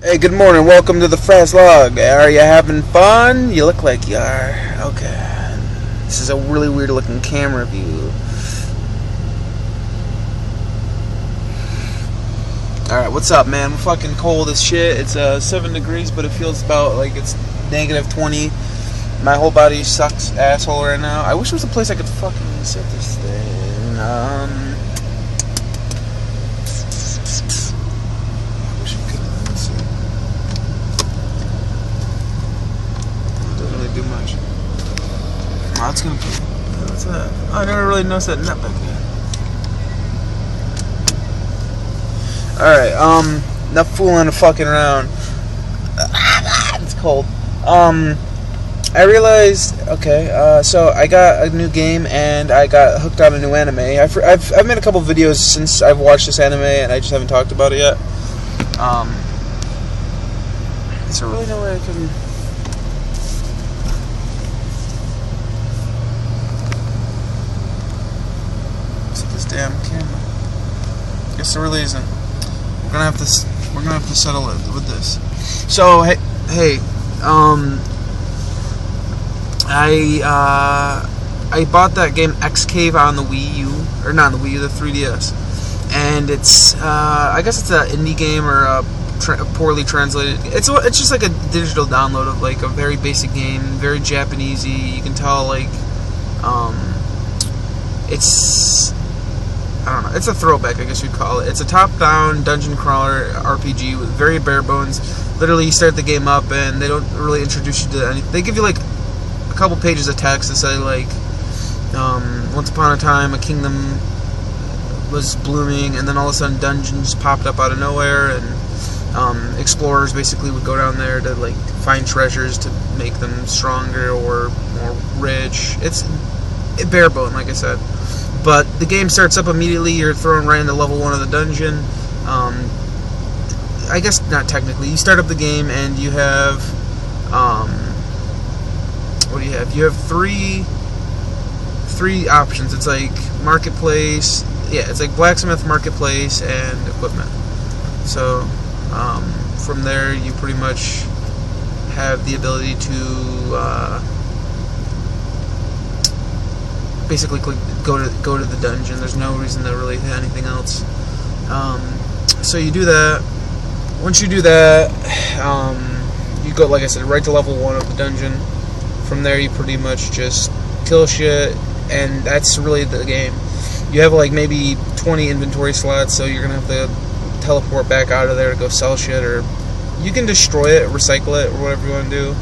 Hey, good morning. Welcome to the Frazzlog. Are you having fun? You look like you are. Okay. This is a really weird looking camera view. Alright, what's up, man? We're fucking cold as shit. It's 7 degrees, but it feels about like it's negative 20. My whole body sucks asshole right now. I wish there was a place I could fucking set this thing. Do much. Oh, it's gonna be. What's that? Oh, I never really noticed that net back there. Alright, enough fooling and fucking around. It's cold. I realized, okay, so I got a new game and I got hooked on a new anime. I've made a couple videos since I've watched this anime and I just haven't talked about it yet. Is there really no way I can... damn camera. Guess there really isn't. We're gonna have to settle it with this. So hey, I bought that game Excave on the Wii U, or not on the Wii U, the 3DS, and it's I guess it's an indie game or a poorly translated. It's just like a digital download of like a very basic game, very Japanesey. You can tell like it's. I don't know. It's a throwback, I guess you'd call it. It's a top-down dungeon crawler RPG with very bare bones. Literally, you start the game up, and they don't really introduce you to anything. They give you like a couple pages of text that say like, once upon a time, a kingdom was blooming, and then all of a sudden, dungeons popped up out of nowhere, and explorers basically would go down there to like find treasures to make them stronger or more rich. It's bare bone, like I said. But the game starts up immediately. You're thrown right into level 1 of the dungeon. I guess not technically. You start up the game and you have what do you have? You have three options. It's like marketplace. Yeah, it's like blacksmith, marketplace, and equipment. So from there, you pretty much have the ability to basically go to the dungeon. There's no reason to really hit anything else. So you do that. Once you do that, you go, like I said, right to level 1 of the dungeon. From there, you pretty much just kill shit, and that's really the game. You have like maybe 20 inventory slots, so you're gonna have to teleport back out of there to go sell shit, or you can destroy it, recycle it, or whatever you want to do.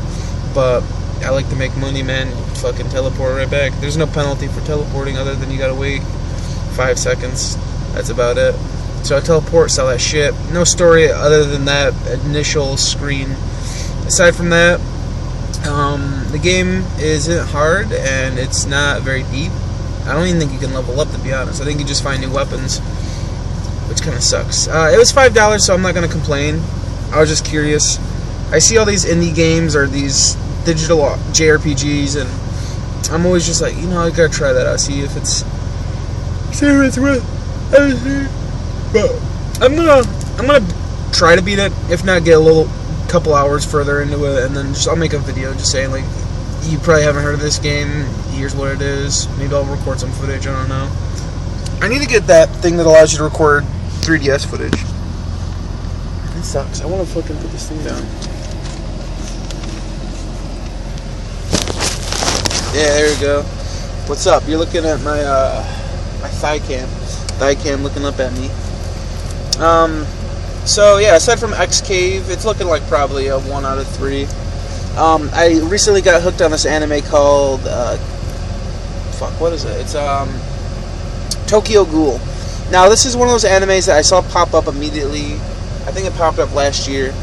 But I like to make money, man. Fucking teleport right back. There's no penalty for teleporting other than you gotta wait 5 seconds. That's about it. So I teleport, sell that shit. No story other than that initial screen. Aside from that, the game isn't hard and it's not very deep. I don't even think you can level up, to be honest. I think you just find new weapons, which kind of sucks. It was $5, so I'm not gonna complain. I was just curious. I see all these indie games or these digital JRPGs, and I'm always just like, I gotta try that out, see if it's worth. But I'm gonna try to beat it. If not, get a couple hours further into it, and then I'll make a video just saying like, you probably haven't heard of this game. Here's what it is. Maybe I'll record some footage. I don't know. I need to get that thing that allows you to record 3DS footage. It sucks. I want to fucking put this thing down. Yeah, there we go. What's up? You're looking at my my thigh cam looking up at me. So yeah, aside from Excave, it's looking like probably a 1 out of 3. I recently got hooked on this anime called what is it? It's Tokyo Ghoul. Now this is one of those animes that I saw pop up immediately. I think it popped up last year.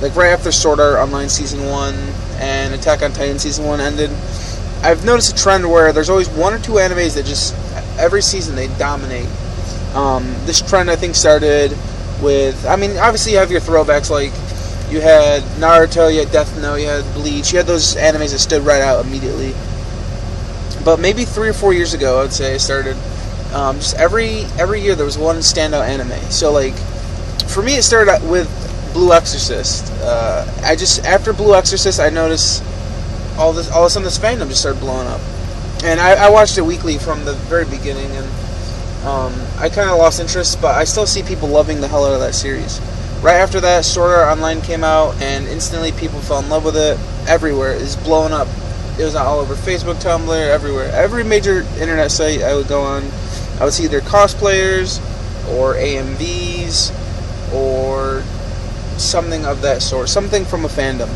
Like right after Sword Art Online Season 1 and Attack on Titan Season 1 ended. I've noticed a trend where there's always 1 or 2 animes that just, every season they dominate. This trend I think started with, obviously you have your throwbacks, like you had Naruto, you had Death Note, you had Bleach, you had those animes that stood right out immediately. But maybe 3 or 4 years ago, I would say, it started, just every year there was one standout anime. So like, for me it started with Blue Exorcist. After Blue Exorcist, I noticed all of a sudden this fandom just started blowing up, and I watched it weekly from the very beginning, and I kind of lost interest, but I still see people loving the hell out of that series. Right after that, Sword Art Online came out, and instantly people fell in love with it. Everywhere. It was blowing up. It was all over Facebook, Tumblr, everywhere. Every major internet site I would go on, I would see either cosplayers or AMVs or something of that sort, something from a fandom.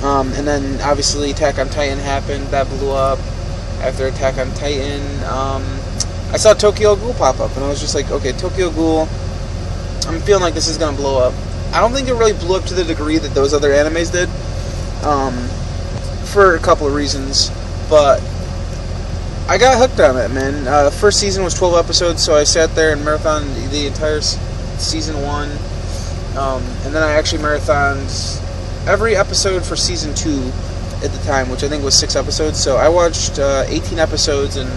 And then obviously Attack on Titan happened. That blew up. After Attack on Titan, I saw Tokyo Ghoul pop up, and I was just like, okay, Tokyo Ghoul, I'm feeling like this is going to blow up. I don't think it really blew up to the degree that those other animes did, for a couple of reasons, but I got hooked on it, man. First season was 12 episodes, so I sat there and marathoned the entire season 1, and then I actually marathoned every episode for season 2 at the time, which I think was 6 episodes, so I watched 18 episodes, and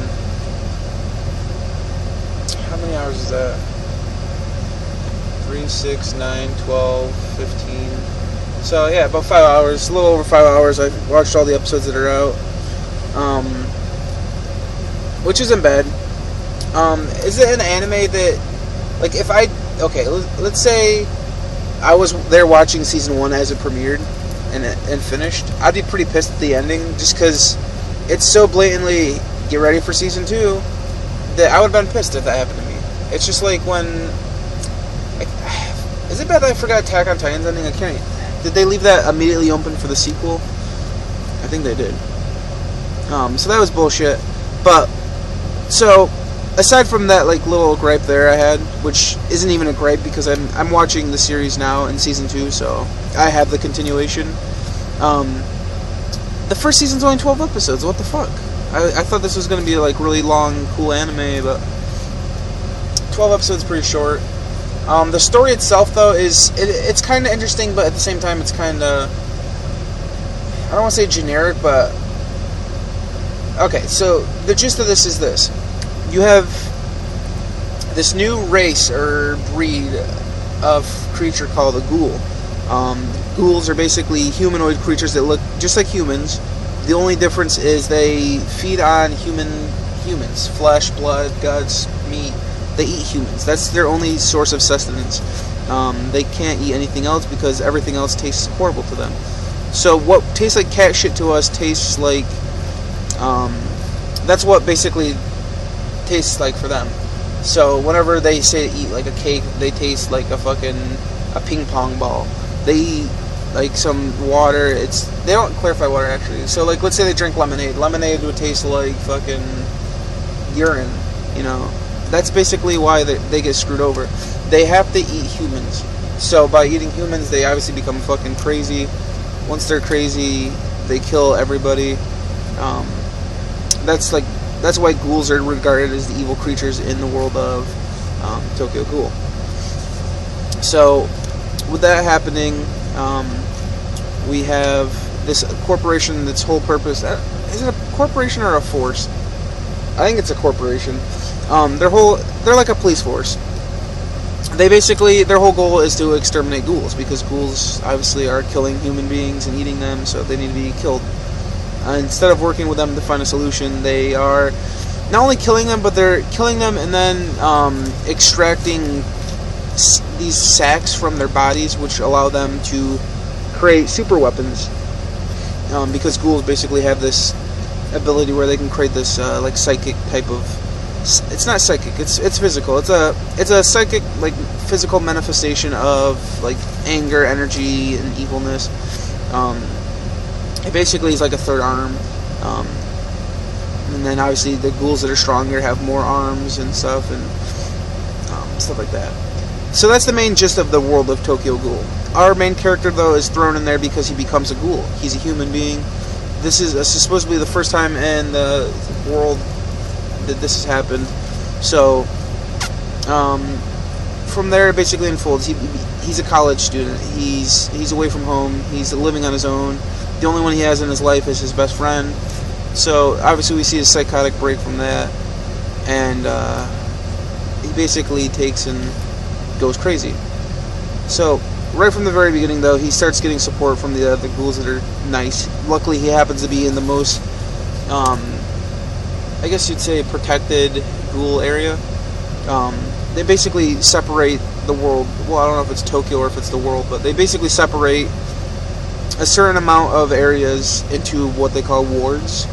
how many hours is that? 3, 6, 9, 12, 15. So yeah, about 5 hours, a little over 5 hours. I watched all the episodes that are out, which isn't bad. Is it an anime that, like, if I, okay, let's say I was there watching season 1 as it premiered and finished, I'd be pretty pissed at the ending, just because it's so blatantly get ready for season 2 that I would have been pissed if that happened to me. It's just like when, like, is it bad that I forgot Attack on Titan's ending? I can't. Did they leave that immediately open for the sequel? I think they did. So that was bullshit. But, so, aside from that, like, little gripe there I had, which isn't even a gripe because I'm watching the series now in season 2, so I have the continuation. The first season's only 12 episodes. What the fuck? I thought this was going to be, like, really long, cool anime, but 12 episodes pretty short. The story itself, though, it's kind of interesting, but at the same time, it's kind of, I don't want to say generic, but okay. So the gist of this is this: you have this new race or breed of creature called a ghoul. Ghouls are basically humanoid creatures that look just like humans. The only difference is they feed on humans, flesh, blood, guts, meat. They eat humans. That's their only source of sustenance. They can't eat anything else because everything else tastes horrible to them. So what tastes like cat shit to us tastes like, that's what basically tastes like for them. So whenever they say to eat like a cake, they taste like a ping pong ball. They eat like some water. They don't clarify water actually. So like, let's say they drink lemonade. Lemonade would taste like fucking urine, you know. That's basically why they get screwed over. They have to eat humans. So by eating humans, they obviously become fucking crazy. Once they're crazy, they kill everybody. That's why ghouls are regarded as the evil creatures in the world of Tokyo Ghoul. So with that happening, we have this corporation that's whole purpose. Is it a corporation or a force? I think it's a corporation. They're like a police force. They basically, their whole goal is to exterminate ghouls, because ghouls obviously are killing human beings and eating them, so they need to be killed. Instead of working with them to find a solution, they are not only killing them, but they're killing them and then extracting these sacs from their bodies, which allow them to create super weapons. Because ghouls basically have this ability where they can create this like psychic type of. It's not psychic. It's physical. It's a psychic, like, physical manifestation of like anger, energy, and evilness. It basically is like a third arm. And then obviously the ghouls that are stronger have more arms and stuff and stuff like that. So that's the main gist of the world of Tokyo Ghoul. Our main character, though, is thrown in there because he becomes a ghoul. He's a human being. This is supposedly the first time in the world that this has happened. So from there it basically unfolds. He's a college student. He's away from home. He's living on his own. The only one he has in his life is his best friend. So obviously we see a psychotic break from that, and he basically takes and goes crazy. So right from the very beginning, though, he starts getting support from the other ghouls that are nice. Luckily, he happens to be in the most, I guess you'd say, protected ghoul area. They basically separate the world. Well, I don't know if it's Tokyo or if it's the world, but they basically separate a certain amount of areas into what they call wards.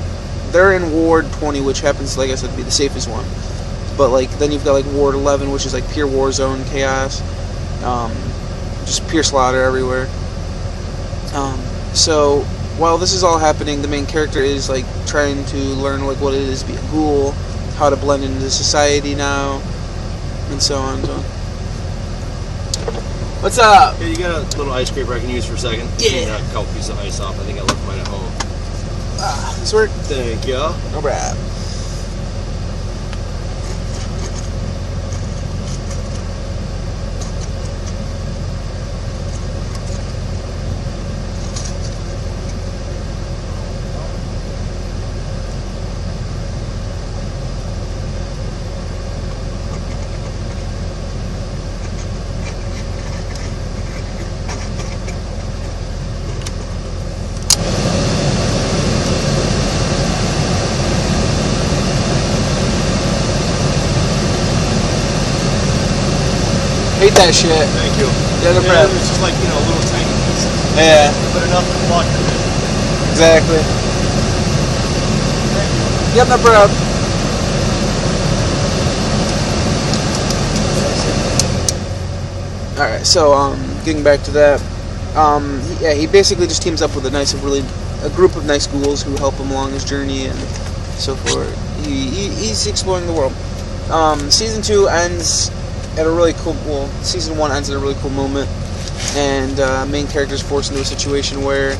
They're in Ward 20, which happens, like I said, to be the safest one. But like then you've got like Ward 11, which is like pure war zone chaos, just pure slaughter everywhere. So while this is all happening, the main character is like trying to learn like what it is to be a ghoul, how to blend into society now, and so on and so on. What's up? Hey, you got a little ice scraper I can use for a second? Yeah. A couple pieces of ice off. I think I left mine at home. Sweet. Thank you. No problem. Hate that shit. Thank you. Yeah, no problem. It's just like, you know, little tiny pieces. Yeah. But enough to block your vision. Exactly. Thank you. Yep, no problem. Alright, so, getting back to that, he basically just teams up with a group of nice ghouls who help him along his journey and so forth. He's exploring the world. Season 2 ends at a really cool, Season 1 ends at a really cool moment, and main character's forced into a situation where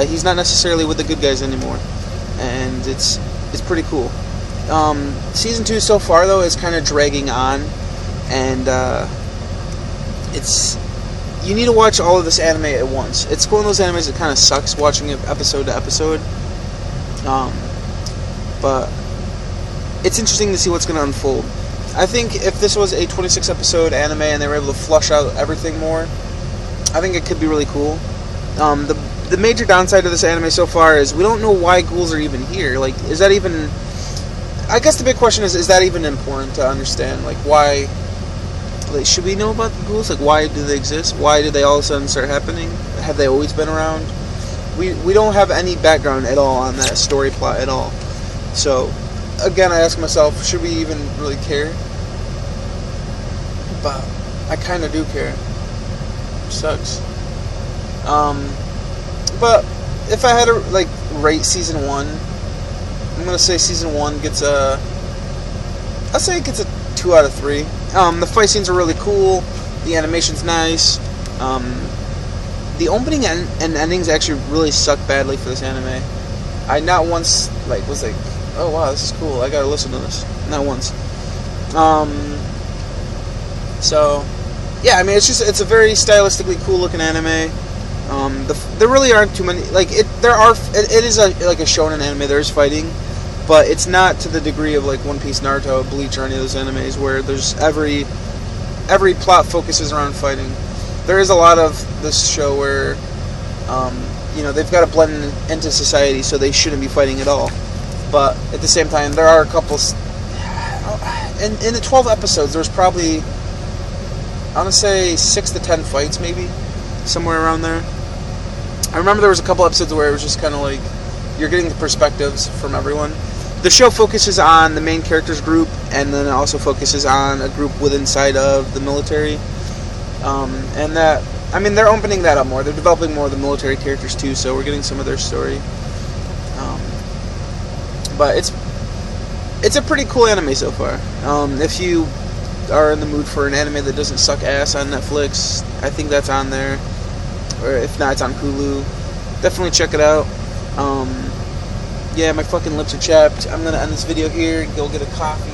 he's not necessarily with the good guys anymore, and it's pretty cool. Season 2 so far, though, is kind of dragging on, and you need to watch all of this anime at once. It's one of those animes that kind of sucks watching it episode to episode, but it's interesting to see what's going to unfold. I think if this was a 26-episode anime and they were able to flush out everything more, I think it could be really cool. The major downside of this anime so far is we don't know why ghouls are even here. Like, is that even... I guess the big question is that even important to understand? Like, why... Like, should we know about the ghouls? Like, why do they exist? Why did they all of a sudden start happening? Have they always been around? We don't have any background at all on that story plot at all. So, again, I ask myself, should we even really care? But I kind of do care. It sucks. But if I had to like rate season 1, I'm gonna say season 1 gets a. I'll say it gets a 2 out of 3. The fight scenes are really cool. The animation's nice. The opening and endings actually really suck badly for this anime. I not once was like, oh wow, this is cool, I gotta listen to this. Not once. So, yeah, I mean, it's a very stylistically cool looking anime. There really aren't too many, it is a shonen anime, there's fighting, but it's not to the degree of like One Piece, Naruto, Bleach, or any of those animes where there's every plot focuses around fighting. There is a lot of this show where, they've got to blend into society, so they shouldn't be fighting at all. But at the same time, there are a couple. In the 12 episodes, there's probably, I want to say 6 to 10 fights, maybe somewhere around there. I remember there was a couple episodes where it was just kind of like you're getting the perspectives from everyone. The show focuses on the main character's group, and then it also focuses on a group inside of the military. And that, I mean, they're opening that up more. They're developing more of the military characters too, so we're getting some of their story. But it's a pretty cool anime so far. If you are in the mood for an anime that doesn't suck ass on Netflix, I think that's on there. Or if not, it's on Hulu. Definitely check it out. Yeah, my fucking lips are chapped. I'm gonna end this video here and go get a coffee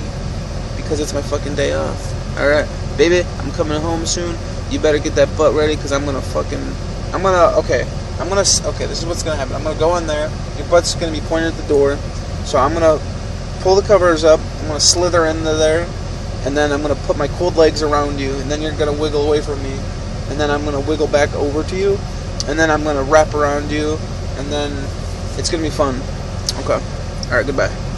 because it's my fucking day off. Alright, baby, I'm coming home soon. You better get that butt ready because okay, this is what's gonna happen. I'm gonna go in there. Your butt's gonna be pointed at the door. So I'm gonna pull the covers up. I'm gonna slither into there. And then I'm gonna put my cold legs around you. And then you're gonna wiggle away from me. and then I'm going to wiggle back over to you, and then I'm going to wrap around you, and then it's going to be fun. Okay. Alright, goodbye.